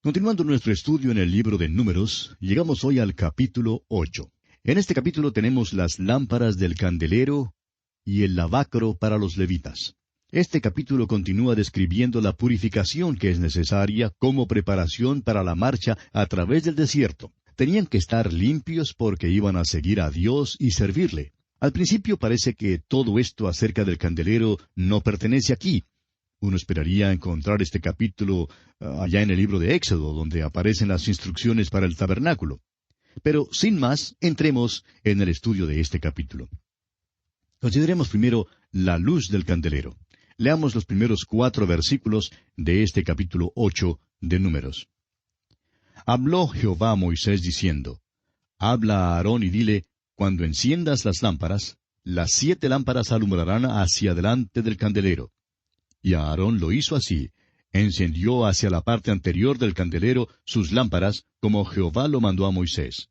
Continuando nuestro estudio en el libro de Números, llegamos hoy al capítulo 8. En este capítulo tenemos las lámparas del candelero y el lavacro para los levitas. Este capítulo continúa describiendo la purificación que es necesaria como preparación para la marcha a través del desierto. Tenían que estar limpios porque iban a seguir a Dios y servirle. Al principio parece que todo esto acerca del candelero no pertenece aquí. Uno esperaría encontrar este capítulo allá en el libro de Éxodo, donde aparecen las instrucciones para el tabernáculo. Pero, sin más, entremos en el estudio de este capítulo. Consideremos primero la luz del candelero. Leamos los primeros 4 versículos de este capítulo 8 de Números. Habló Jehová a Moisés diciendo, Habla a Aarón y dile, cuando enciendas las lámparas, las 7 lámparas alumbrarán hacia delante del candelero. Y Aarón lo hizo así, encendió hacia la parte anterior del candelero sus lámparas, como Jehová lo mandó a Moisés.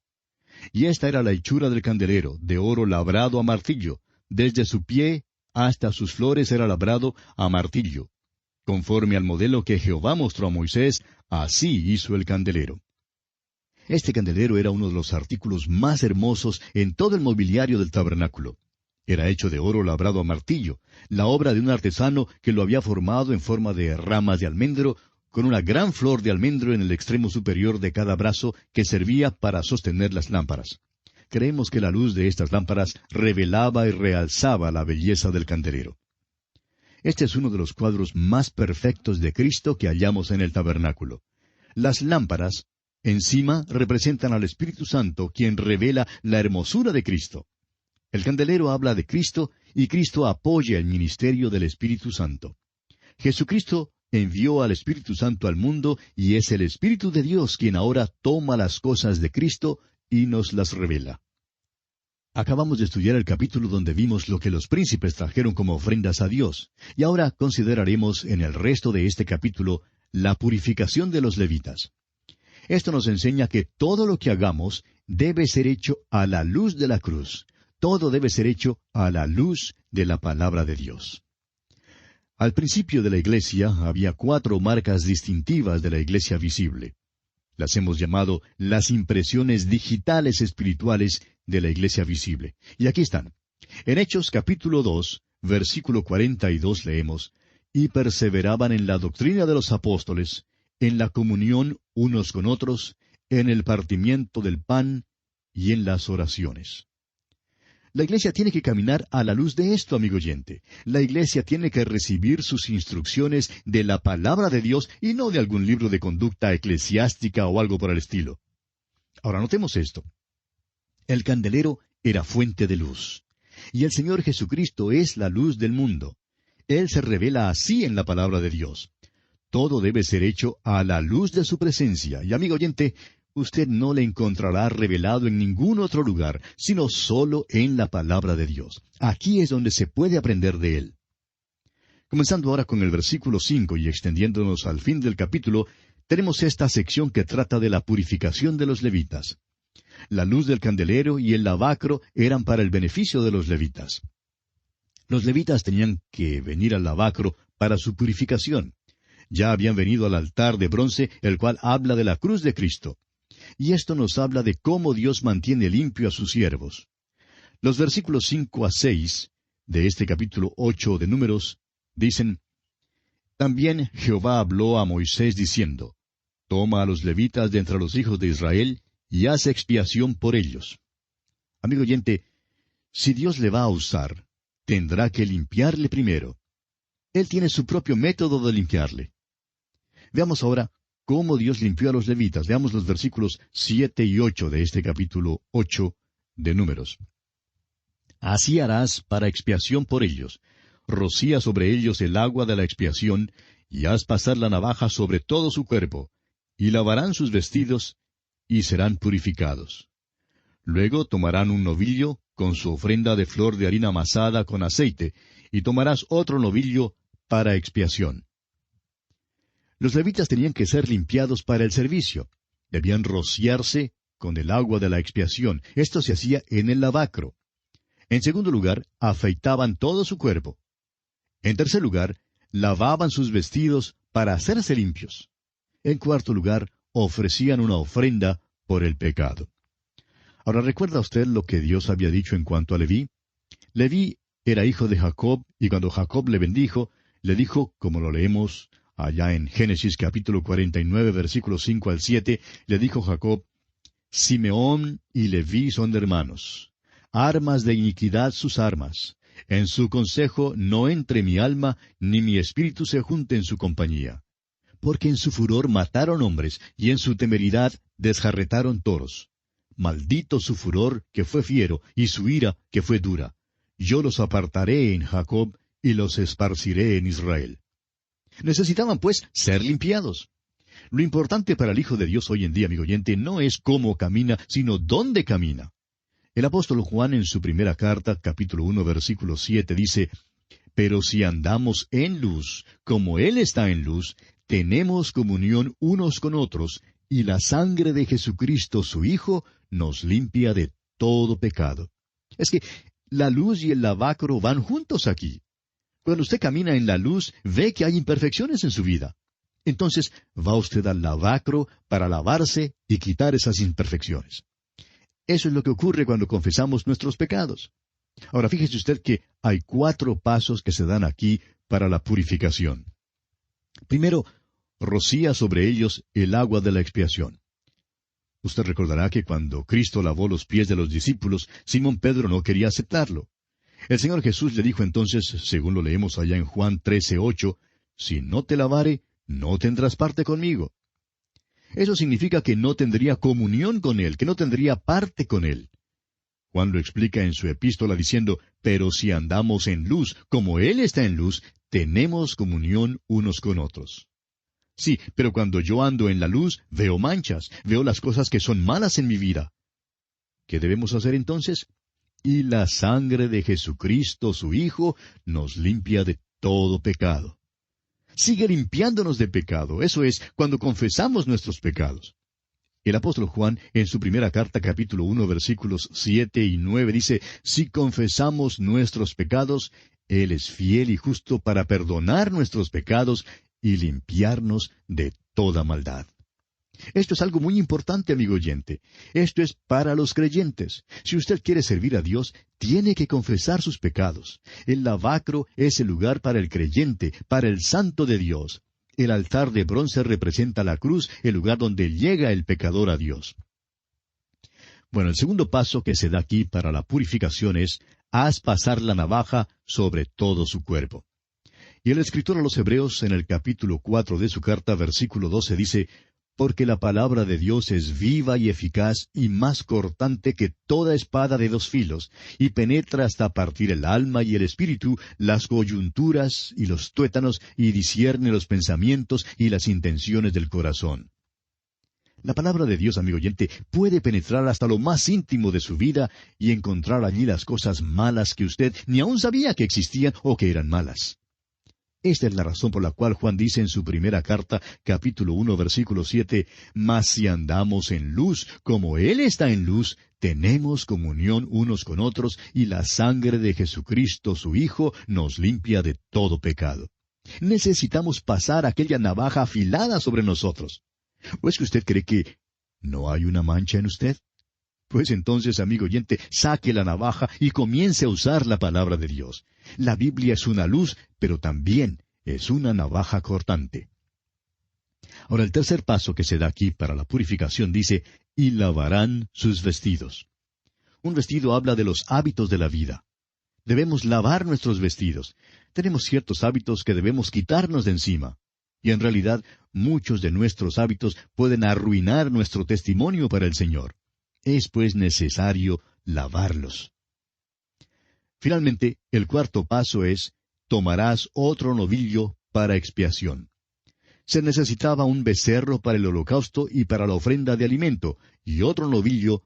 Y esta era la hechura del candelero, de oro labrado a martillo, desde su pie hasta sus flores era labrado a martillo. Conforme al modelo que Jehová mostró a Moisés, así hizo el candelero. Este candelero era uno de los artículos más hermosos en todo el mobiliario del tabernáculo. Era hecho de oro labrado a martillo, la obra de un artesano que lo había formado en forma de ramas de almendro, con una gran flor de almendro en el extremo superior de cada brazo que servía para sostener las lámparas. Creemos que la luz de estas lámparas revelaba y realzaba la belleza del candelero. Este es uno de los cuadros más perfectos de Cristo que hallamos en el tabernáculo. Las lámparas, encima, representan al Espíritu Santo, quien revela la hermosura de Cristo. El candelero habla de Cristo y Cristo apoya el ministerio del Espíritu Santo. Jesucristo envió al Espíritu Santo al mundo y es el Espíritu de Dios quien ahora toma las cosas de Cristo y nos las revela. Acabamos de estudiar el capítulo donde vimos lo que los príncipes trajeron como ofrendas a Dios, y ahora consideraremos en el resto de este capítulo la purificación de los levitas. Esto nos enseña que todo lo que hagamos debe ser hecho a la luz de la cruz. Todo debe ser hecho a la luz de la palabra de Dios. Al principio de la iglesia había 4 marcas distintivas de la iglesia visible. Las hemos llamado las impresiones digitales espirituales de la iglesia visible. Y aquí están. En Hechos capítulo 2, versículo 42 leemos, Y perseveraban en la doctrina de los apóstoles, en la comunión unos con otros, en el partimiento del pan y en las oraciones. La iglesia tiene que caminar a la luz de esto, amigo oyente. La iglesia tiene que recibir sus instrucciones de la palabra de Dios y no de algún libro de conducta eclesiástica o algo por el estilo. Ahora notemos esto. El candelero era fuente de luz. Y el Señor Jesucristo es la luz del mundo. Él se revela así en la palabra de Dios. Todo debe ser hecho a la luz de su presencia. Y amigo oyente, usted no le encontrará revelado en ningún otro lugar, sino solo en la palabra de Dios. Aquí es donde se puede aprender de Él. Comenzando ahora con el versículo 5 y extendiéndonos al fin del capítulo, tenemos esta sección que trata de la purificación de los levitas. La luz del candelero y el lavacro eran para el beneficio de los levitas. Los levitas tenían que venir al lavacro para su purificación. Ya habían venido al altar de bronce, el cual habla de la cruz de Cristo. Y esto nos habla de cómo Dios mantiene limpio a sus siervos. Los versículos 5 a 6 de este capítulo 8 de Números dicen, También Jehová habló a Moisés diciendo, Toma a los levitas de entre los hijos de Israel y haz expiación por ellos. Amigo oyente, si Dios le va a usar, tendrá que limpiarle primero. Él tiene su propio método de limpiarle. Veamos ahora cómo Dios limpió a los levitas. Veamos los versículos 7 y 8 de este capítulo 8 de Números. Así harás para expiación por ellos. Rocía sobre ellos el agua de la expiación, y haz pasar la navaja sobre todo su cuerpo, y lavarán sus vestidos, y serán purificados. Luego tomarán un novillo con su ofrenda de flor de harina amasada con aceite, y tomarás otro novillo para expiación. Los levitas tenían que ser limpiados para el servicio. Debían rociarse con el agua de la expiación. Esto se hacía en el lavacro. En segundo lugar, afeitaban todo su cuerpo. En tercer lugar, lavaban sus vestidos para hacerse limpios. En cuarto lugar, ofrecían una ofrenda por el pecado. Ahora, ¿recuerda usted lo que Dios había dicho en cuanto a Leví? Leví era hijo de Jacob, y cuando Jacob le bendijo, le dijo, como lo leemos allá en Génesis capítulo 49, versículos 5 al 7, le dijo Jacob: Simeón y Leví son hermanos. Armas de iniquidad sus armas. En su consejo no entre mi alma, ni mi espíritu se junte en su compañía. Porque en su furor mataron hombres, y en su temeridad desjarretaron toros. Maldito su furor, que fue fiero, y su ira, que fue dura. Yo los apartaré en Jacob, y los esparciré en Israel. Necesitaban, pues, ser limpiados. Lo importante para el Hijo de Dios hoy en día, amigo oyente, no es cómo camina, sino dónde camina. El apóstol Juan en su primera carta, capítulo 1, versículo 7, dice: Pero si andamos en luz, como Él está en luz, tenemos comunión unos con otros, y la sangre de Jesucristo su Hijo nos limpia de todo pecado. Es que la luz y el lavacro van juntos aquí. Cuando usted camina en la luz, ve que hay imperfecciones en su vida. Entonces va usted al lavacro para lavarse y quitar esas imperfecciones. Eso es lo que ocurre cuando confesamos nuestros pecados. Ahora fíjese usted que hay 4 pasos que se dan aquí para la purificación. Primero, rocía sobre ellos el agua de la expiación. Usted recordará que cuando Cristo lavó los pies de los discípulos, Simón Pedro no quería aceptarlo. El Señor Jesús le dijo entonces, según lo leemos allá en Juan 13:8, Si no te lavare, no tendrás parte conmigo. Eso significa que no tendría comunión con Él, que no tendría parte con Él. Juan lo explica en su epístola diciendo: Pero si andamos en luz, como Él está en luz, tenemos comunión unos con otros. Sí, pero cuando yo ando en la luz, veo manchas, veo las cosas que son malas en mi vida. ¿Qué debemos hacer entonces? Y la sangre de Jesucristo, su Hijo, nos limpia de todo pecado. Sigue limpiándonos de pecado, eso es, cuando confesamos nuestros pecados. El apóstol Juan, en su primera carta, capítulo 1, versículos 7 y 9, dice: Si confesamos nuestros pecados, Él es fiel y justo para perdonar nuestros pecados y limpiarnos de toda maldad. Esto es algo muy importante, amigo oyente. Esto es para los creyentes. Si usted quiere servir a Dios, tiene que confesar sus pecados. El lavacro es el lugar para el creyente, para el santo de Dios. El altar de bronce representa la cruz, el lugar donde llega el pecador a Dios. Bueno, el segundo paso que se da aquí para la purificación es: haz pasar la navaja sobre todo su cuerpo. Y el escritor a los Hebreos, en el capítulo 4 de su carta, versículo 12, dice: Porque la palabra de Dios es viva y eficaz y más cortante que toda espada de 2 filos, y penetra hasta partir el alma y el espíritu, las coyunturas y los tuétanos, y discierne los pensamientos y las intenciones del corazón. La palabra de Dios, amigo oyente, puede penetrar hasta lo más íntimo de su vida y encontrar allí las cosas malas que usted ni aún sabía que existían o que eran malas. Esta es la razón por la cual Juan dice en su primera carta, capítulo 1, versículo 7, Mas si andamos en luz, como Él está en luz, tenemos comunión unos con otros, y la sangre de Jesucristo, su Hijo, nos limpia de todo pecado. Necesitamos pasar aquella navaja afilada sobre nosotros. ¿O es que usted cree que no hay una mancha en usted? Pues entonces, amigo oyente, saque la navaja y comience a usar la palabra de Dios. La Biblia es una luz, pero también es una navaja cortante. Ahora, el tercer paso que se da aquí para la purificación dice: y lavarán sus vestidos. Un vestido habla de los hábitos de la vida. Debemos lavar nuestros vestidos. Tenemos ciertos hábitos que debemos quitarnos de encima. Y en realidad, muchos de nuestros hábitos pueden arruinar nuestro testimonio para el Señor. Es pues necesario lavarlos. Finalmente, el cuarto paso es: tomarás otro novillo para expiación. Se necesitaba un becerro para el holocausto y para la ofrenda de alimento, y otro novillo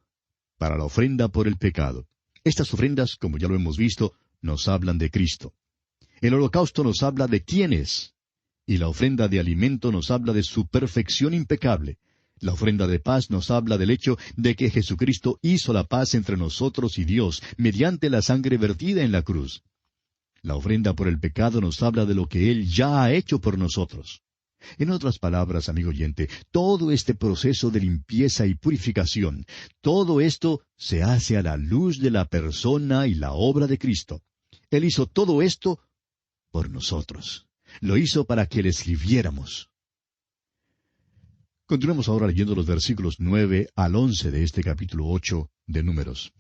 para la ofrenda por el pecado. Estas ofrendas, como ya lo hemos visto, nos hablan de Cristo. El holocausto nos habla de quién es, y la ofrenda de alimento nos habla de su perfección impecable. La ofrenda de paz nos habla del hecho de que Jesucristo hizo la paz entre nosotros y Dios mediante la sangre vertida en la cruz. La ofrenda por el pecado nos habla de lo que Él ya ha hecho por nosotros. En otras palabras, amigo oyente, todo este proceso de limpieza y purificación, todo esto se hace a la luz de la persona y la obra de Cristo. Él hizo todo esto por nosotros. Lo hizo para que le sirviéramos. Continuemos ahora leyendo los versículos 9 al 11 de este capítulo 8 de Números.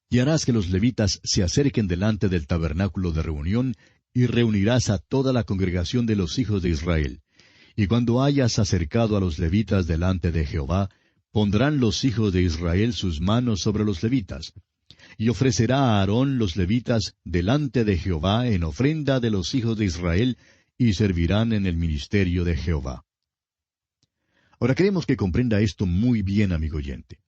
Y harás que los levitas se acerquen delante del tabernáculo de reunión, y reunirás a toda la congregación de los hijos de Israel. Y cuando hayas acercado a los levitas delante de Jehová, pondrán los hijos de Israel sus manos sobre los levitas. Y ofrecerá a Aarón los levitas delante de Jehová en ofrenda de los hijos de Israel, y servirán en el ministerio de Jehová. Ahora queremos que comprenda esto muy bien, amigo oyente.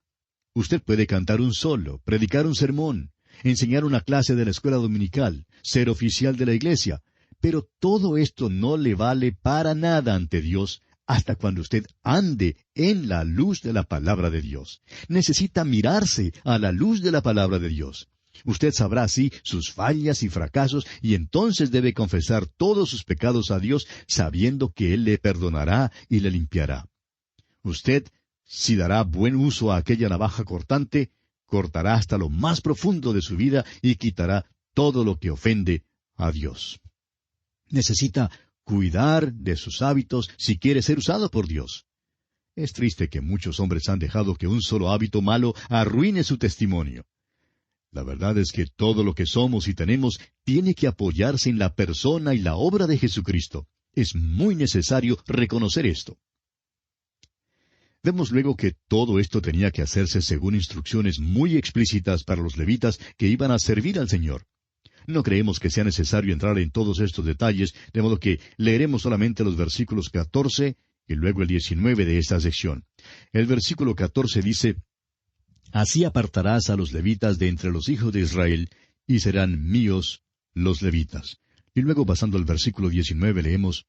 Usted puede cantar un solo, predicar un sermón, enseñar una clase de la escuela dominical, ser oficial de la iglesia, pero todo esto no le vale para nada ante Dios hasta cuando usted ande en la luz de la palabra de Dios. Necesita mirarse a la luz de la palabra de Dios. Usted sabrá así sus fallas y fracasos, y entonces debe confesar todos sus pecados a Dios, sabiendo que Él le perdonará y le limpiará. Usted, si dará buen uso a aquella navaja cortante, cortará hasta lo más profundo de su vida y quitará todo lo que ofende a Dios. Necesita cuidar de sus hábitos si quiere ser usado por Dios. Es triste que muchos hombres han dejado que un solo hábito malo arruine su testimonio. La verdad es que todo lo que somos y tenemos tiene que apoyarse en la persona y la obra de Jesucristo. Es muy necesario reconocer esto. Vemos luego que todo esto tenía que hacerse según instrucciones muy explícitas para los levitas que iban a servir al Señor. No creemos que sea necesario entrar en todos estos detalles, de modo que leeremos solamente los versículos 14 y luego el 19 de esta sección. El versículo 14 dice: Así apartarás a los levitas de entre los hijos de Israel, y serán míos los levitas. Y luego pasando al versículo 19 leemos: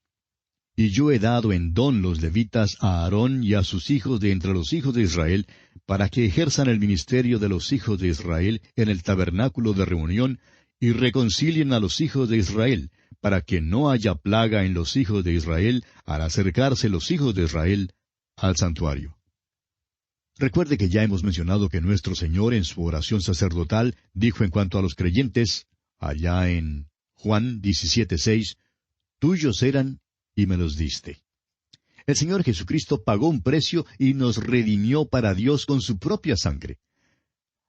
Y yo he dado en don los levitas a Aarón y a sus hijos de entre los hijos de Israel, para que ejerzan el ministerio de los hijos de Israel en el tabernáculo de reunión, y reconcilien a los hijos de Israel, para que no haya plaga en los hijos de Israel, al acercarse los hijos de Israel al santuario. Recuerde que ya hemos mencionado que nuestro Señor en su oración sacerdotal dijo en cuanto a los creyentes, allá en Juan 17:6, tuyos eran y me los diste. El Señor Jesucristo pagó un precio y nos redimió para Dios con su propia sangre.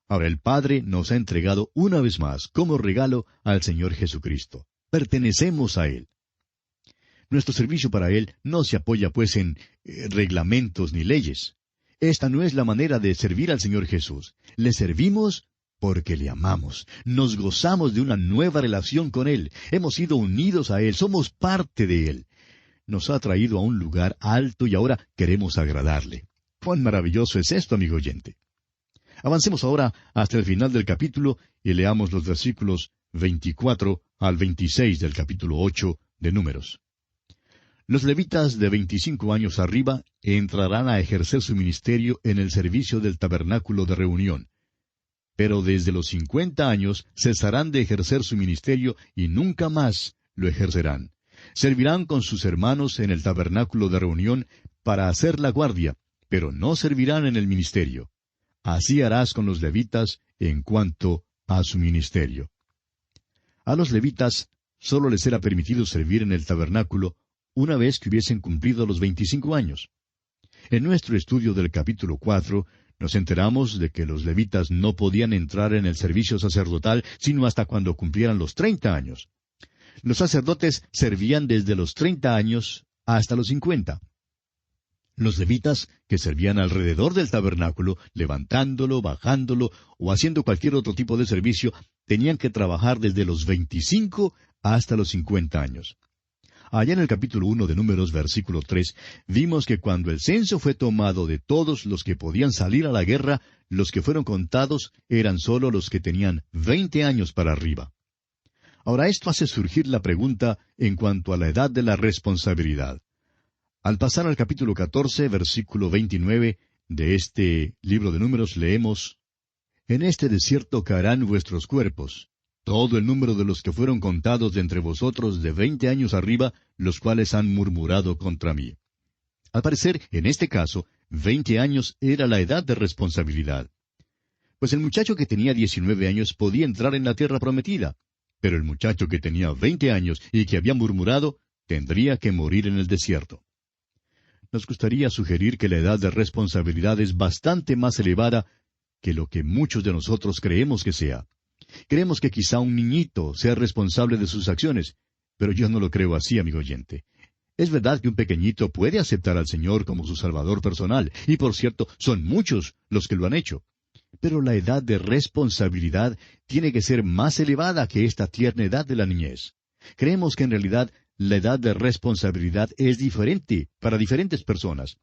Ahora el Padre nos ha entregado una vez más como regalo al Señor Jesucristo. Pertenecemos a Él. Nuestro servicio para Él no se apoya pues en reglamentos ni leyes. Esta no es la manera de servir al Señor Jesús. Le servimos porque le amamos. Nos gozamos de una nueva relación con Él. Hemos sido unidos a Él. Somos parte de Él. Nos ha traído a un lugar alto y ahora queremos agradarle. ¡Cuán maravilloso es esto, amigo oyente! Avancemos ahora hasta el final del capítulo y leamos los versículos 24 al 26 del capítulo 8 de Números. Los levitas de 25 años arriba entrarán a ejercer su ministerio en el servicio del tabernáculo de reunión. Pero desde los 50 años cesarán de ejercer su ministerio y nunca más lo ejercerán. Servirán con sus hermanos en el tabernáculo de reunión para hacer la guardia, pero no servirán en el ministerio. Así harás con los levitas en cuanto a su ministerio. A los levitas solo les era permitido servir en el tabernáculo una vez que hubiesen cumplido los 25 años. En nuestro estudio del capítulo 4, nos enteramos de que los levitas no podían entrar en el servicio sacerdotal sino hasta cuando cumplieran los 30 años. Los sacerdotes servían desde los 30 años hasta los 50. Los levitas, que servían alrededor del tabernáculo, levantándolo, bajándolo o haciendo cualquier otro tipo de servicio, tenían que trabajar desde los 25 hasta los 50 años. Allá en el capítulo 1 de Números, versículo 3, vimos que cuando el censo fue tomado de todos los que podían salir a la guerra, los que fueron contados eran solo los que tenían 20 años para arriba. Ahora esto hace surgir la pregunta en cuanto a la edad de la responsabilidad. Al pasar al capítulo 14, versículo 29 de este libro de Números, leemos: En este desierto caerán vuestros cuerpos, todo el número de los que fueron contados de entre vosotros de 20 años arriba, los cuales han murmurado contra mí. Al parecer, en este caso, 20 años era la edad de responsabilidad. Pues el muchacho que tenía 19 años podía entrar en la tierra prometida, pero el muchacho que tenía 20 años y que había murmurado, tendría que morir en el desierto. Nos gustaría sugerir que la edad de responsabilidad es bastante más elevada que lo que muchos de nosotros creemos que sea. Creemos que quizá un niñito sea responsable de sus acciones, pero yo no lo creo así, amigo oyente. Es verdad que un pequeñito puede aceptar al Señor como su Salvador personal, y por cierto, son muchos los que lo han hecho. Pero la edad de responsabilidad tiene que ser más elevada que esta tierna edad de la niñez. Creemos que en realidad la edad de responsabilidad es diferente para diferentes personas.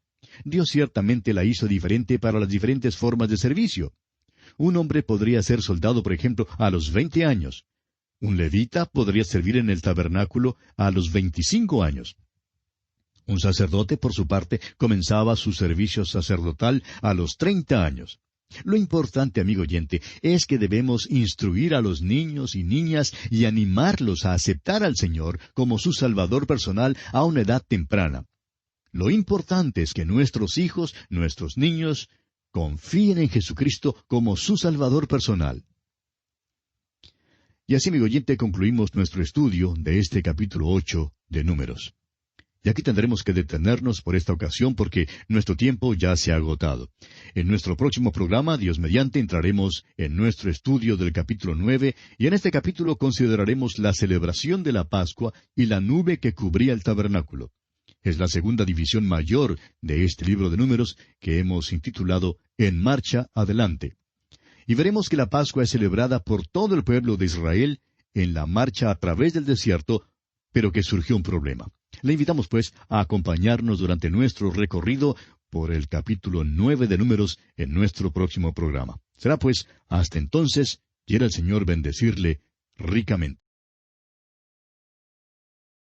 Dios ciertamente la hizo diferente para las diferentes formas de servicio. Un hombre podría ser soldado, por ejemplo, a los 20 años. Un levita podría servir en el tabernáculo a los 25 años. Un sacerdote, por su parte, comenzaba su servicio sacerdotal a los 30 años. Lo importante, amigo oyente, es que debemos instruir a los niños y niñas y animarlos a aceptar al Señor como su Salvador personal a una edad temprana. Lo importante es que nuestros hijos, nuestros niños, confíen en Jesucristo como su Salvador personal. Y así, amigo oyente, concluimos nuestro estudio de este capítulo 8 de Números. Y aquí tendremos que detenernos por esta ocasión porque nuestro tiempo ya se ha agotado. En nuestro próximo programa, Dios mediante, entraremos en nuestro estudio del capítulo 9, y en este capítulo consideraremos la celebración de la Pascua y la nube que cubría el tabernáculo. Es la segunda división mayor de este libro de Números que hemos intitulado En marcha adelante. Y veremos que la Pascua es celebrada por todo el pueblo de Israel en la marcha a través del desierto, pero que surgió un problema. Le invitamos, pues, a acompañarnos durante nuestro recorrido por el capítulo 9 de Números en nuestro próximo programa. Será, pues, hasta entonces, quiera el Señor bendecirle ricamente.